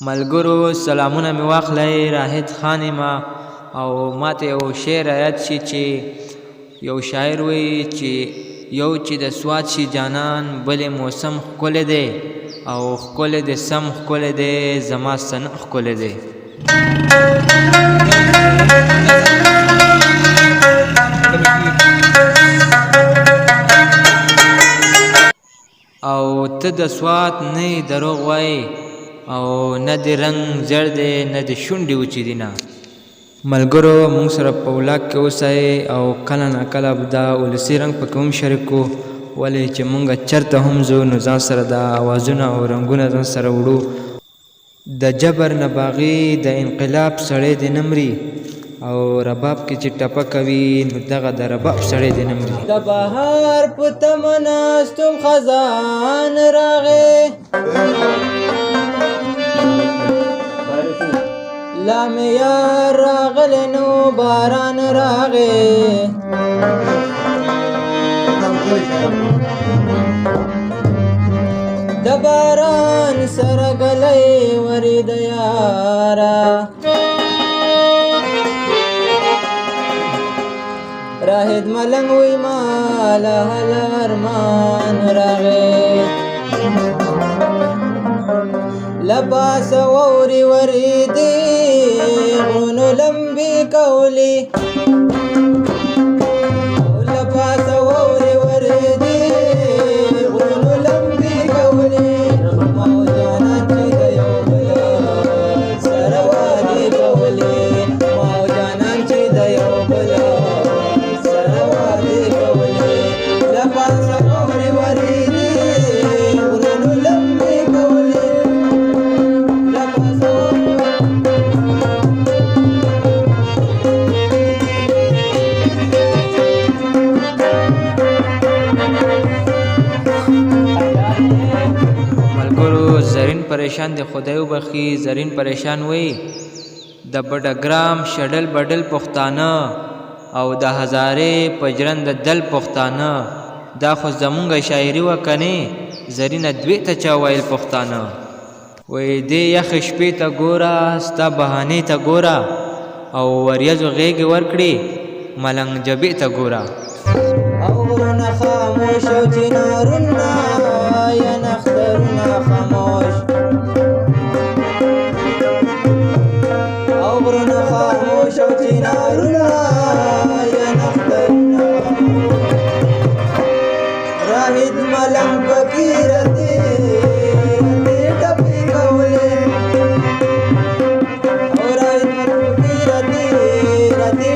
ملګرو سلامونه مې واخلئ. راحت خان یم او ماته یو شعر یاد شي چې یو شاعر وایي چې یو چې د سواد شي جانان بلې موسم ښکلی دی او ښکلی دی سم ښکلی دی زما سنه ښکلی دی. او ته د سوات نه دروغ وایي او نه د رنګ زیړ دی نه د شونډې وچې دي نه. ملګرو موږ سره په ولاګ کې اوسئ او کله نه کله به دا ولسي رنګ پکې هم شریک کړو، ولې چې موږ چېرته هم ځو نو ځان سره دا اوازونه او رنګونه ځان سره وړو. د جبر نه باغي د انقلاب سړی دې نه مري او رباب کې چې ټپه کوي نو دغه د رباب سړی دې نه مري. د بهار په تمه ناستم خزان راغی لا مې یار راغلی نو باران راغی. د باران سره ګلی ورید یاره راهد ملنګ وی مال هل ارمان راغی لباس ووري وريدي غنو لمبي كولي لباس ووري وريدي غنو لمبي كولي موجانا تيدا يوبلا سروادي كولي موجانا تيدا يوبلا سروادي كولي لباس ووري وريدي غنو لمبي كولي زرین پریشان دی خدای وبخي. زرین پریشان وی د بډګرام شډل بډل پښتانه او د هزارې پجرند دل پښتانه دا خو زمونږ شاعري وکني زرینه دوی ته چا ویل پښتانه وی دې یخ شپې ته ګوره ستا بهانې ته ګوره او وریځو غېږې ورکړي ملنګ جبې ته ګوره. او غرونه خاموش او چنارونه یا نخترونه خاموش او غرونه خاموش او چنارونه یا نخترونه راهد ملنګ پکې رتې ټپې کولې او راهد ملنګ پکې رتې